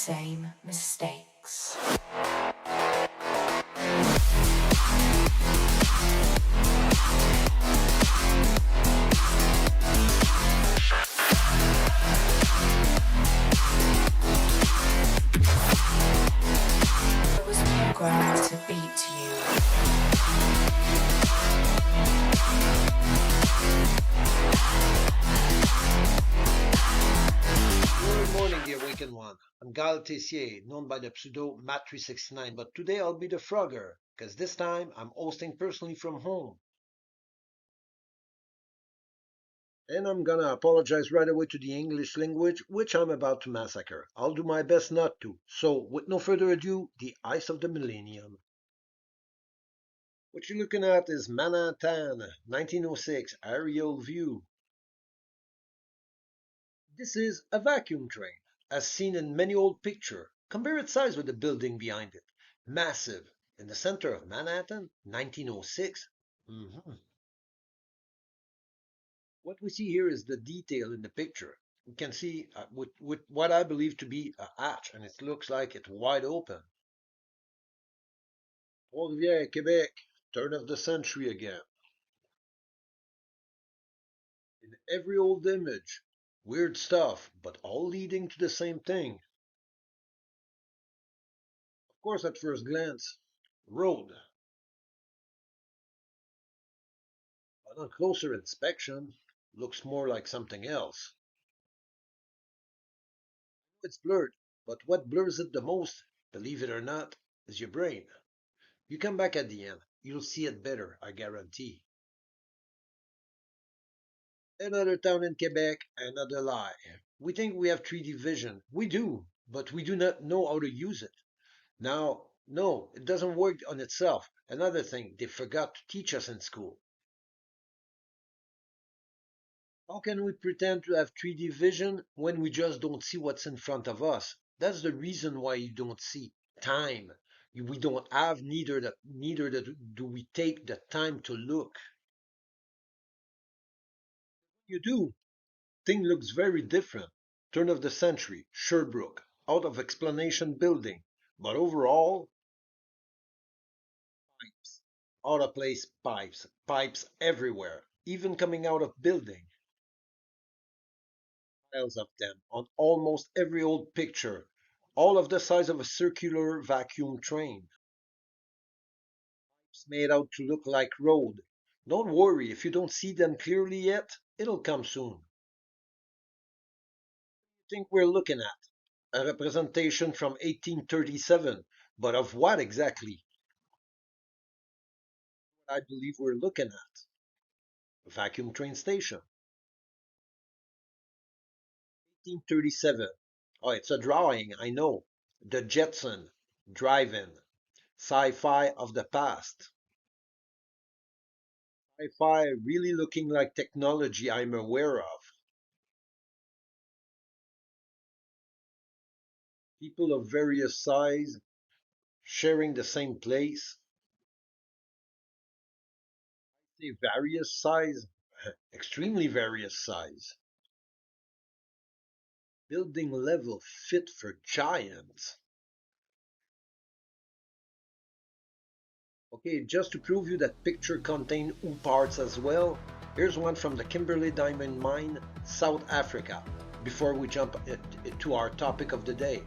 same mistakes. It was programmed to beat you. Good morning, the awakened one. I'm Gal Tessier, known by the pseudo Mat369, but today I'll be the Frogger, because this time I'm hosting personally from home. And I'm gonna apologize right away to the English language, which I'm about to massacre. I'll do my best not to. So, with no further ado, the Heist of the Millennium. What you're looking at is Manhattan, 1906, aerial view. This is a vacuum train, as seen in many old pictures. Compare its size with the building behind it. Massive. In the center of Manhattan, 1906. What we see here is the detail in the picture. We can see with what I believe to be a hatch, and it looks like it's wide open. Port-Rivière, Quebec, turn of the century again. In every old image, weird stuff, but all leading to the same thing. Of course, at first glance, road. But on closer inspection, looks more like something else. It's blurred, but what blurs it the most, believe it or not, is your brain. You come back at the end, you'll see it better, I guarantee. Another town in Quebec, another lie. We think we have 3D vision. We do, but we do not know how to use it. Now, no, it doesn't work on itself. Another thing they forgot to teach us in school. How can we pretend to have 3D vision when we just don't see what's in front of us? That's the reason why you don't see time. We don't have neither do we take the time to look. You do. Thing looks very different. Turn of the century, Sherbrooke, out of explanation building. But overall, pipes. Out of place pipes. Pipes everywhere, even coming out of building. Piles of them on almost every old picture. All of the size of a circular vacuum train. It's made out to look like road. Don't worry if you don't see them clearly yet, it'll come soon. Think we're looking at? A representation from 1837, but of what exactly? I believe we're looking at a vacuum train station. 1837. Oh, it's a drawing, I know. The Jetson, drive-in, sci-fi of the past. Sci-fi really looking like technology I'm aware of. People of various size sharing the same place. Say various size, extremely various size. Building level fit for giants. Okay, just to prove you that picture contain U parts as well, here's one from the Kimberley Diamond Mine, South Africa, before we jump to our topic of the day.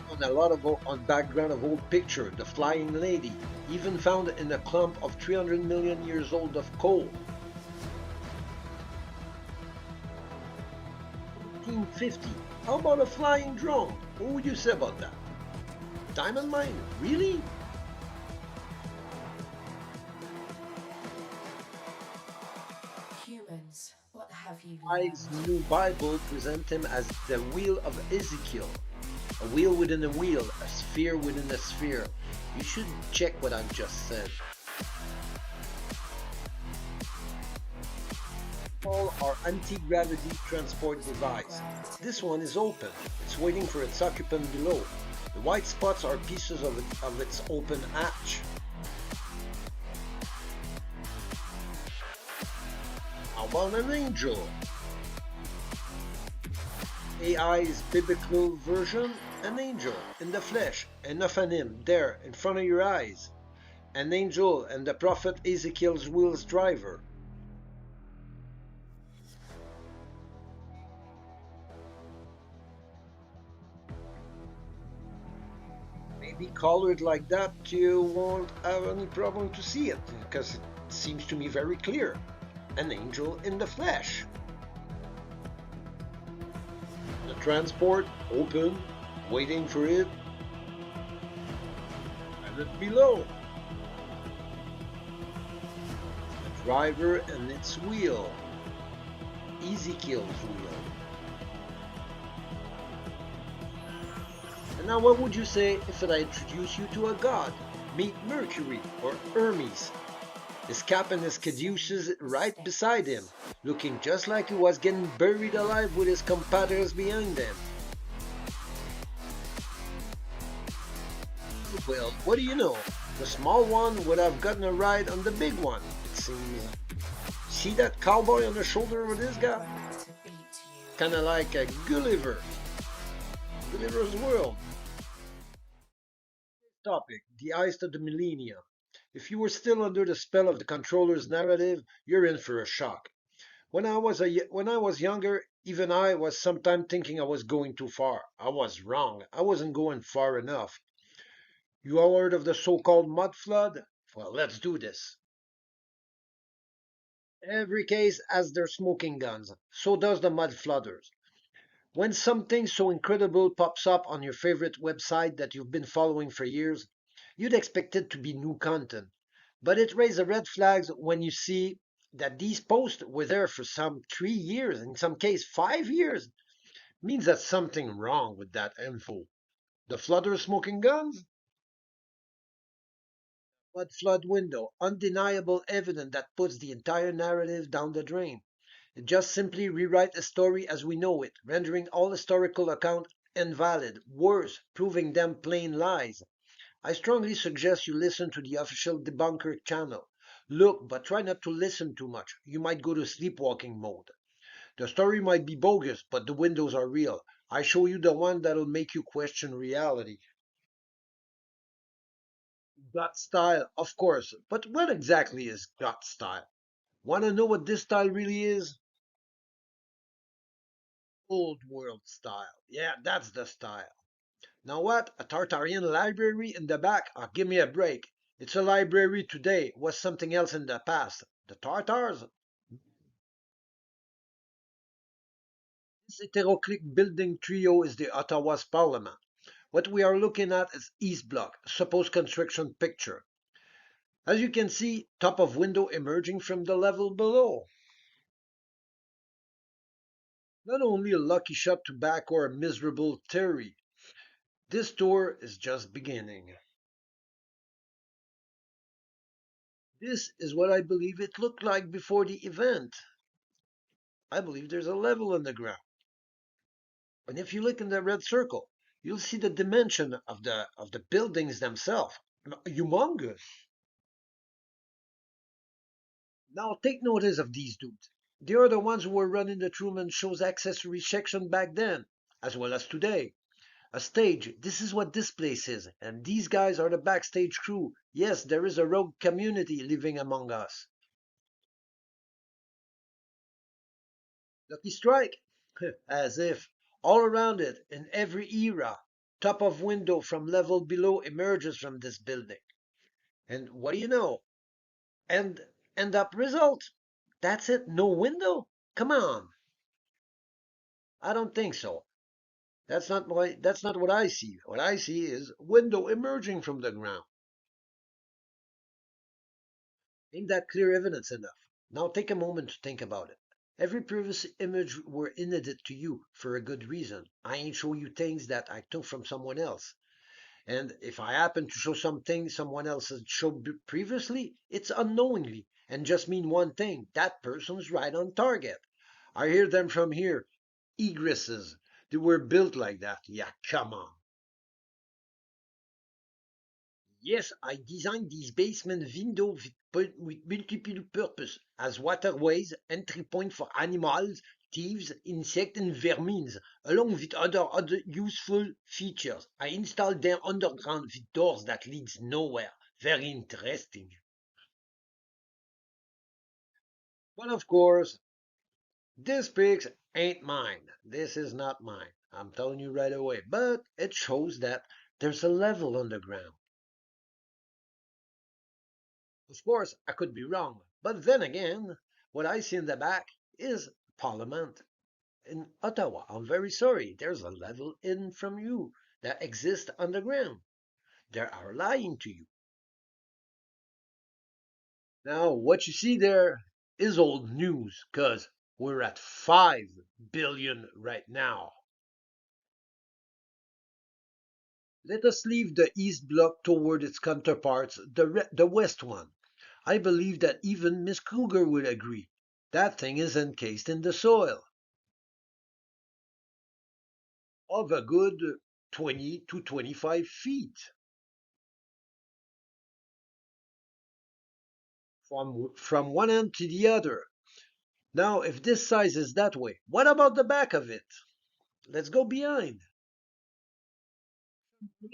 On a lot of on background of old picture, the flying lady, even found in a clump of 300 million years old of coal. 1850. How about a flying drone? What would you say about that? Diamond mine? Really? Humans, what have you I's learned? new Bible presents him as the wheel of Ezekiel. A wheel within a wheel, a sphere within a sphere. You should check what I've just said. All are anti-gravity transport device. This one is open. It's waiting for its occupant below. The white spots are pieces of its open hatch. How about an angel? AI's biblical version, an angel in the flesh, enough an him there in front of your eyes. An angel and the prophet Ezekiel's wheels driver. Maybe colored like that, you won't have any problem to see it, because it seems to me very clear. An angel in the flesh. The transport open, waiting for it. And it below. The driver and its wheel. Ezekiel's wheel. And now what would you say if I introduce you to a god? Meet Mercury or Hermes. His cap and his caduceus right beside him, looking just like he was getting buried alive with his compatriots behind them. Well, what do you know? The small one would have gotten a ride on the big one, it seems. See that cowboy on the shoulder of this guy? Proud to beat you. Kinda like a Gulliver. Gulliver's World. Topic: the Heist of the Millennium. If you were still under the spell of the controller's narrative, you're in for a shock. When I was younger, even I was sometimes thinking I was going too far. I was wrong. I wasn't going far enough. You all heard of the so-called mud flood? Well, let's do this. Every case has their smoking guns. So does the mud flooders. When something so incredible pops up on your favorite website that you've been following for years, you'd expect it to be new content. But it raises red flags when you see that these posts were there for some 3 years, in some case 5 years. Means that something wrong with that info. The flooder smoking guns? Mud flood window, undeniable evidence that puts the entire narrative down the drain. It just simply rewrite the story as we know it, rendering all historical account invalid, worse, proving them plain lies. I strongly suggest you listen to the official debunker channel. Look, but try not to listen too much. You might go to sleepwalking mode. The story might be bogus, but the windows are real. I show you the one that'll make you question reality. Gut style, of course, but what exactly is gut style? Want to know what this style really is? Old world style. Yeah, that's the style. Now what? A Tartarian library in the back? Oh, give me a break. It's a library today. It was something else in the past. The Tartars? This heteroclitic building trio is the Ottawa's parliament. What we are looking at is East Block, supposed construction picture. As you can see, top of window emerging from the level below. Not only a lucky shot to back or a miserable theory. This tour is just beginning. This is what I believe it looked like before the event. I believe there's a level in the ground. And if you look in the red circle, you'll see the dimension of the buildings themselves. Humongous. Now take notice of these dudes. They are the ones who were running the Truman Show's accessory section back then, as well as today. A stage, this is what this place is, and these guys are the backstage crew. Yes, there is a rogue community living among us. Lucky strike? As if. All around it, in every era, top of window from level below emerges from this building. And what do you know? And end up result. That's it, no window? Come on. I don't think so. That's not what I see. What I see is window emerging from the ground. Ain't that clear evidence enough? Now take a moment to think about it. Every previous image were edited to you for a good reason. I ain't show you things that I took from someone else. And if I happen to show something someone else has showed previously, it's unknowingly and just mean one thing. That person's right on target. I hear them from here. Egresses. They were built like that. Yeah, come on. Yes, I designed these basement windows with multiple purpose as waterways, entry point for animals, thieves, insects, and vermines, along with other useful features. I installed them underground with doors that leads nowhere. Very interesting. But of course, this pics ain't mine. This is not mine. I'm telling you right away. But it shows that there's a level underground. Of course, I could be wrong. But then again, what I see in the back is Parliament in Ottawa. I'm very sorry. There's a level in from you that exists underground. They are lying to you. Now, what you see there is old news because we're at 5 billion right now. Let us leave the East Bloc toward its counterparts, the West one. I believe that even Miss Kruger would agree. That thing is encased in the soil of a good 20 to 25 feet from one end to the other. Now, if this size is that way, what about the back of it? Let's go behind.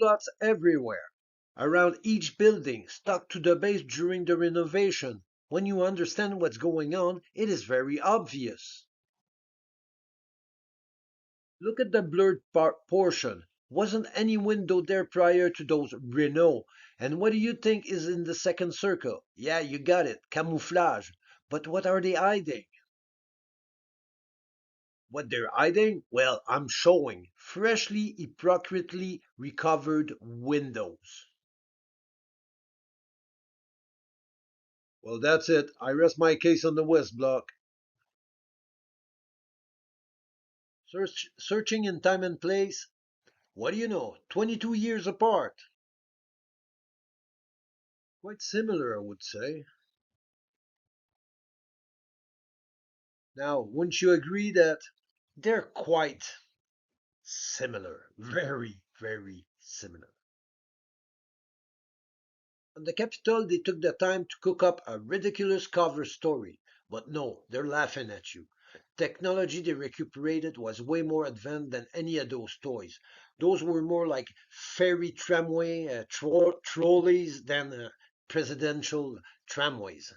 Lots everywhere, around each building, stuck to the base during the renovation. When you understand what's going on, it is very obvious. Look at the blurred portion. Wasn't any window there prior to those Renault? And what do you think is in the second circle? Yeah, you got it, camouflage. But what are they hiding? What they're hiding? Well, I'm showing freshly, appropriately recovered windows. Well, that's it. I rest my case on the West Block. Searching in time and place. What do you know? 22 years apart. Quite similar, I would say. Now, wouldn't you agree that they're quite similar? Very, very similar. On the Capitol, they took the time to cook up a ridiculous cover story. But no, they're laughing at you. Technology they recuperated was way more advanced than any of those toys. Those were more like ferry tramway trolleys than presidential tramways.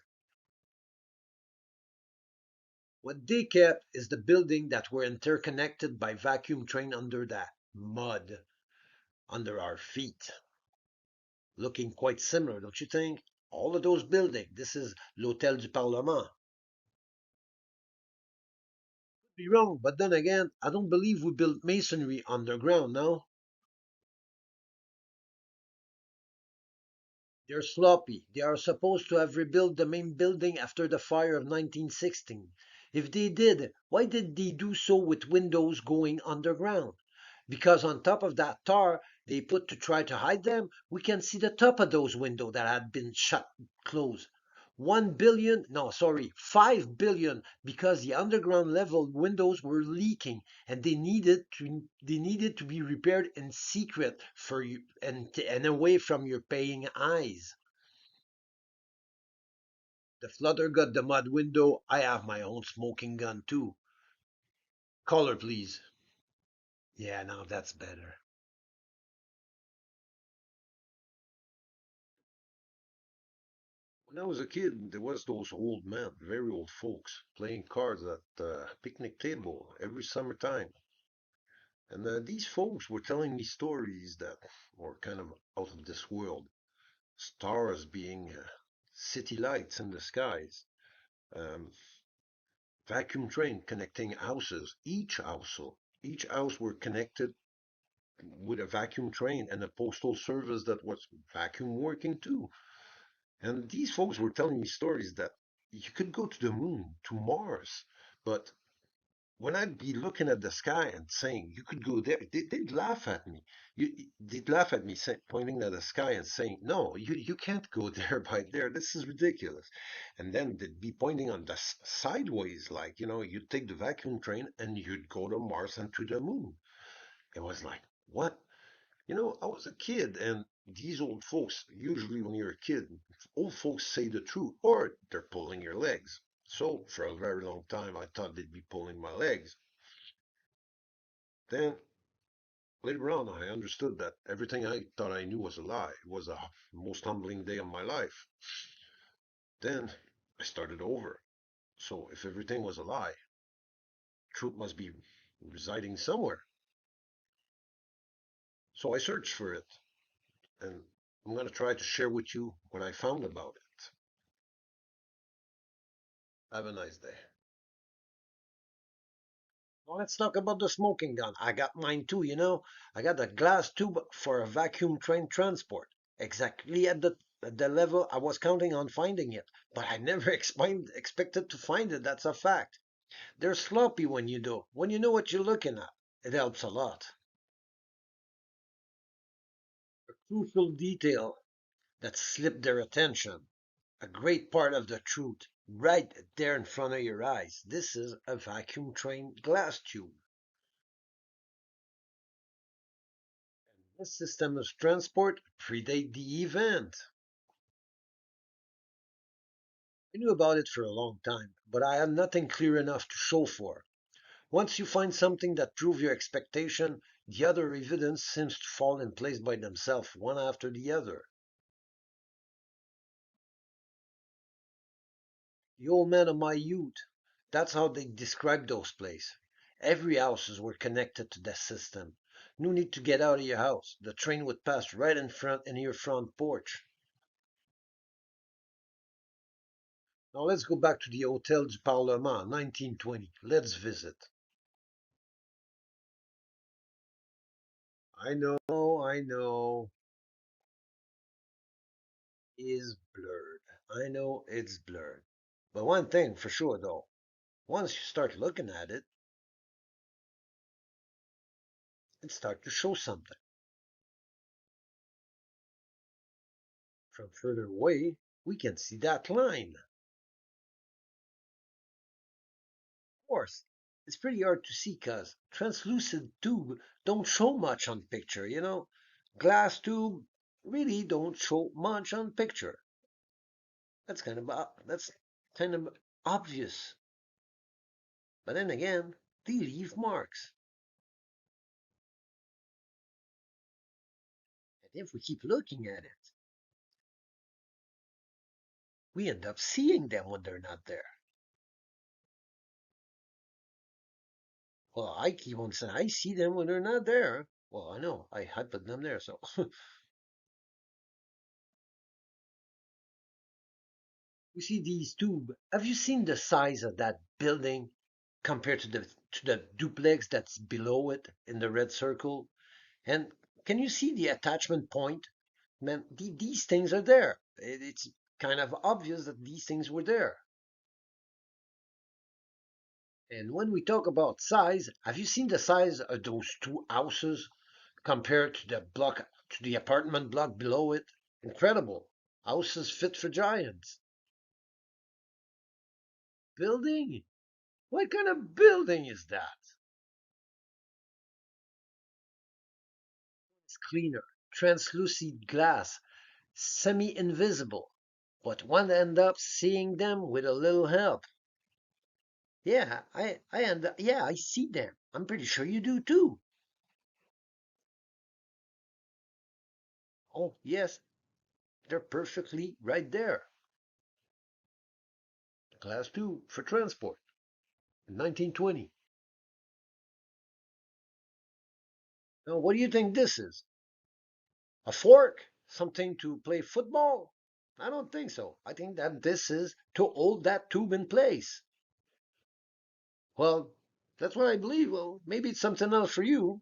What they kept is the building that were interconnected by vacuum train under that mud under our feet. Looking quite similar, don't you think? All of those buildings. This is l'Hôtel du Parlement. Could be wrong, but then again, I don't believe we built masonry underground now. They're sloppy. They are supposed to have rebuilt the main building after the fire of 1916. If they did, why did they do so with windows going underground? Because on top of that tar they put to try to hide them, we can see the top of those windows that had been shut closed. 1 billion, no, sorry, 5 billion, because the underground level windows were leaking and they needed to be repaired in secret for you and away from your paying eyes. The flutter got the mud window. I have my own smoking gun too. Color, please. Yeah, now that's better. When I was a kid, there was those old men, very old folks, playing cards at the picnic table every summertime. And these folks were telling me stories that were kind of out of this world. Stars being city lights in the skies, um, vacuum train connecting houses. Each house were connected with a vacuum train and a postal service that was vacuum working too. And these folks were telling me stories that you could go to the moon, to Mars, but when I'd be looking at the sky and saying you could go there, they'd laugh at me. They'd laugh at me, pointing at the sky and saying, "No, you can't go there by there. This is ridiculous." And then they'd be pointing on the sideways, like you'd take the vacuum train and you'd go to Mars and to the moon. It was like, what? I was a kid, and these old folks, usually when you're a kid, old folks say the truth or they're pulling your legs. So for a very long time, I thought they'd be pulling my legs. Then later on, I understood that everything I thought I knew was a lie. It was the most humbling day of my life. Then I started over. So if everything was a lie, truth must be residing somewhere. So I searched for it, and I'm going to try to share with you what I found about it. Have a nice day. Well, let's talk about the smoking gun. I got mine too, you know. I got a glass tube for a vacuum train transport. Exactly at the level I was counting on finding it. But I never expected to find it, that's a fact. They're sloppy when you do. When you know what you're looking at, it helps a lot. A crucial detail that slipped their attention. A great part of the truth right there in front of your eyes. This is a vacuum train glass tube. This system of transport predate the event. I knew about it for a long time, but I had nothing clear enough to show for. Once you find something that proves your expectation, the other evidence seems to fall in place by themselves, one after the other. The old man of my youth, that's how they described those places. Every houses were connected to the system. No need to get out of your house. The train would pass right in front in your front porch. Now let's go back to the Hotel du Parlement, 1920. Let's visit. I know, is blurred. I know it's blurred. But one thing for sure though, once you start looking at it, it starts to show something. From further away, we can see that line. Of course, it's pretty hard to see cause translucent tube don't show much on picture, you know. Glass tube really don't show much on picture. That's kind of obvious. But then again, they leave marks. And if we keep looking at it, we end up seeing them when they're not there. Well, I keep on saying I see them when they're not there. Well, I know I put them there, so you see these tubes. Have you seen the size of that building compared to the duplex that's below it in the red circle? And can you see the attachment point? Man, these things are there. It's kind of obvious that these things were there. And when we talk about size, have you seen the size of those two houses compared to the apartment block below it? Incredible. Houses fit for giants. Building? What kind of building is that? It's cleaner, translucent glass, semi-invisible. But one end up seeing them with a little help. Yeah, I see them. I'm pretty sure you do too. Oh, yes, they're perfectly right there. Class 2 for transport in 1920. Now, what do you think this is? A fork? Something to play football? I don't think so. I think that this is to hold that tube in place. Well, that's what I believe. Well, maybe it's something else for you.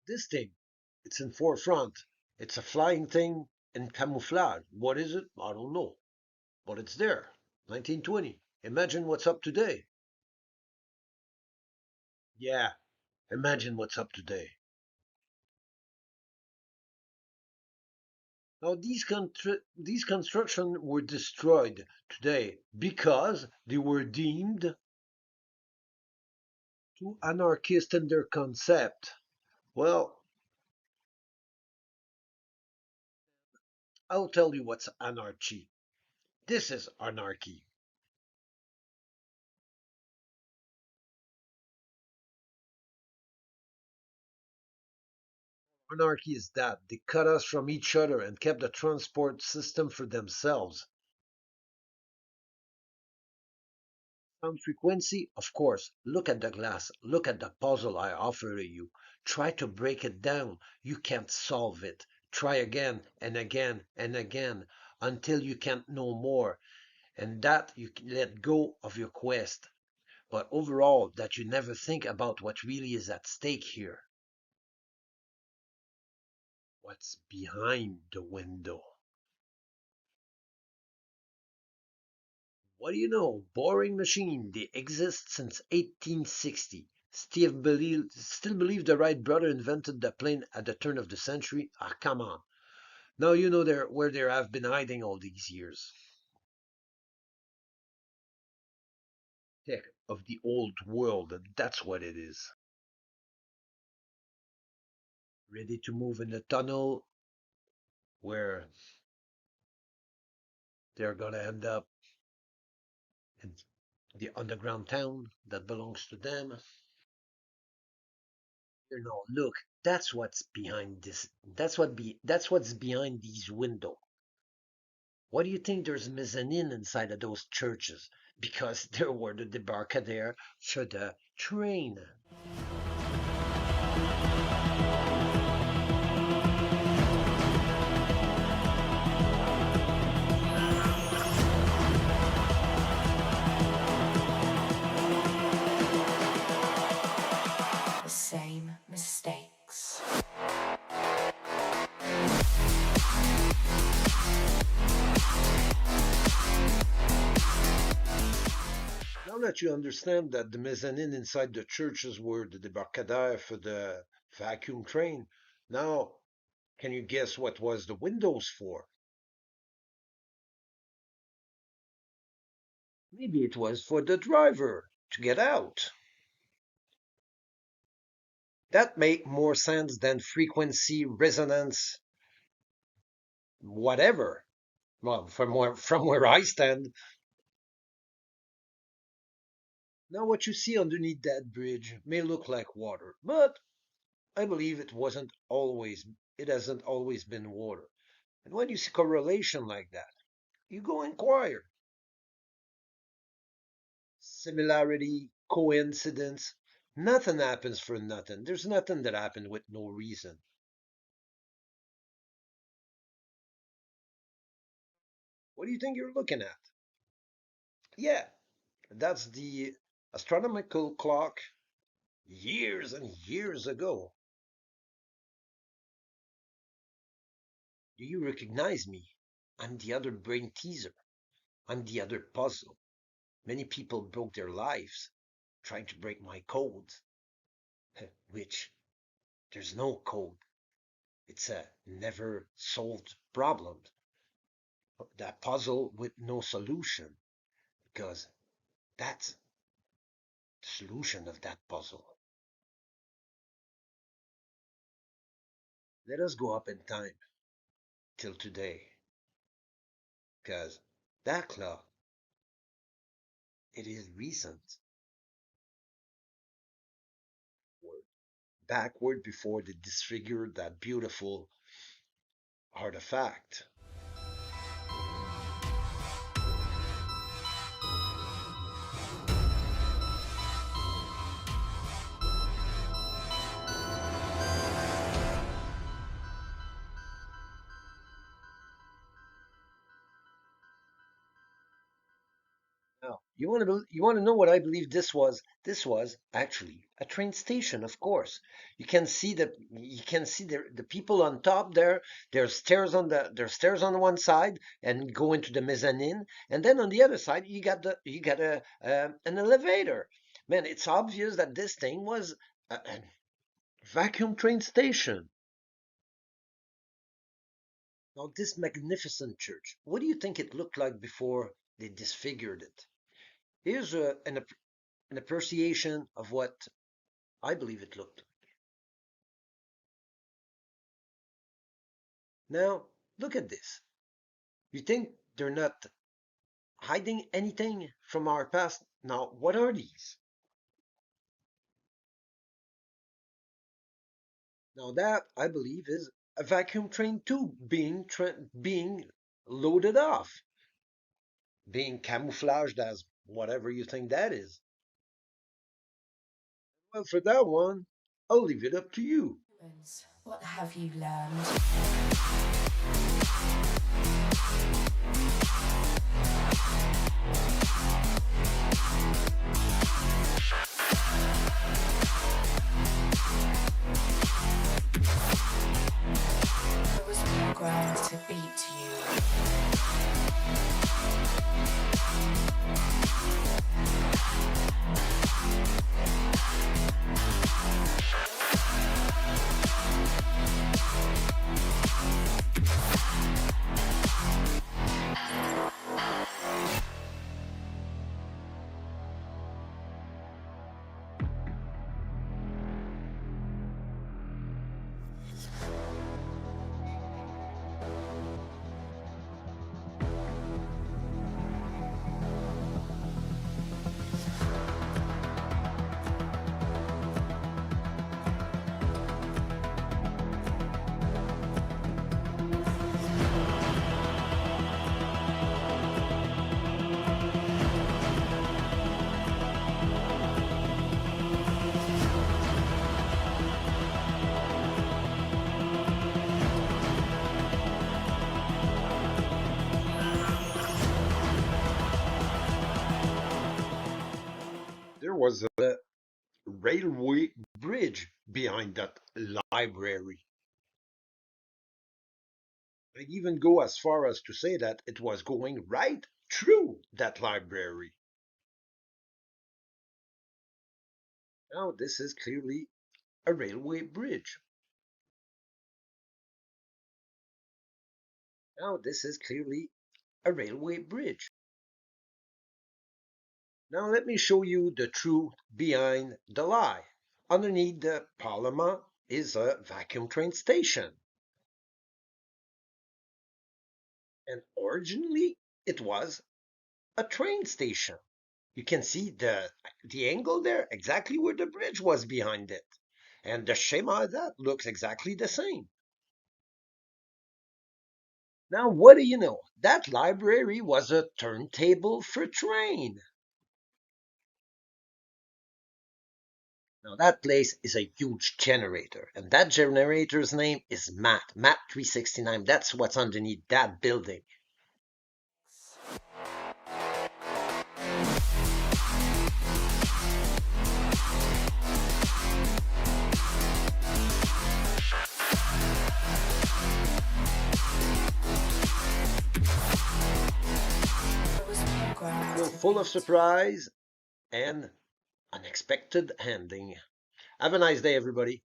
This thing, it's in forefront. It's a flying thing in camouflage. What is it? I don't know. But it's there. 1920. Imagine what's up today. Yeah, imagine what's up today. Now, these constructions were destroyed today because they were deemed too anarchist in their concept. Well, I'll tell you what's anarchy. This is anarchy. Anarchy is that they cut us from each other and kept the transport system for themselves. Sound frequency, of course. Look at the glass. Look at the puzzle I offer you. Try to break it down. You can't solve it. Try again and again and again until you can't no more, and that you let go of your quest. But overall, that you never think about what really is at stake here. What's behind the window? What do you know? Boring machine. They exist since 1860. Still believe the Wright brother invented the plane at the turn of the century? Ah, come on. Now you know where they have been hiding all these years. Tech of the old world, that's what it is. Ready to move in the tunnel where they're gonna end up in the underground town that belongs to them. You know, look, that's what's behind this. That's what's behind these windows. Why do you think there's mezzanine inside of those churches? Because there were the debarcadere for the train. The same mistakes. Now that you understand that the mezzanine inside the churches were the debarcadere for the vacuum train, now can you guess what was the windows for? Maybe it was for the driver to get out. That make more sense than frequency, resonance, whatever. Well, from where I stand, now what you see underneath that bridge may look like water, but I believe it hasn't always been water. And when you see correlation like that, you go inquire. Similarity, coincidence, nothing happens for nothing. There's nothing that happened with no reason. What do you think you're looking at? Yeah, that's the astronomical clock years and years ago. Do you recognize me? I'm the other brain teaser. I'm the other puzzle. Many people broke their lives trying to break my code, which there's no code. It's a never solved problem. That puzzle with no solution, because that's the solution of that puzzle. Let us go up in time till today, because that clock, it is recent. Backward before they disfigured that beautiful artifact. Now, you want to know what I believe this was? This was actually a train station, of course. You can see the people on top there. There's stairs on one side and go into the mezzanine, and then on the other side you got an elevator. Man, it's obvious that this thing was a vacuum train station. Now, this magnificent church, what do you think it looked like before they disfigured it? Here's an appreciation of what I believe it looked. Now, look at this. You think they're not hiding anything from our past. Now, what are these? Now that, I believe, is a vacuum train tube being loaded off, being camouflaged as whatever you think that is. Well, for that one, I'll leave it up to you. What have you learned? I was programmed to beat you. There was a railway bridge behind that library. I'd even go as far as to say that it was going right through that library. Now, this is clearly a railway bridge. Now, this is clearly a railway bridge. Now, let me show you the truth behind the lie. Underneath the Parliament is a vacuum train station. And originally, it was a train station. You can see the angle there, exactly where the bridge was behind it. And the schema of that looks exactly the same. Now, what do you know? That library was a turntable for train. Now, that place is a huge generator, and that generator's name is Matt 369. That's what's underneath that building. So full of surprise and unexpected ending. Have a nice day, everybody.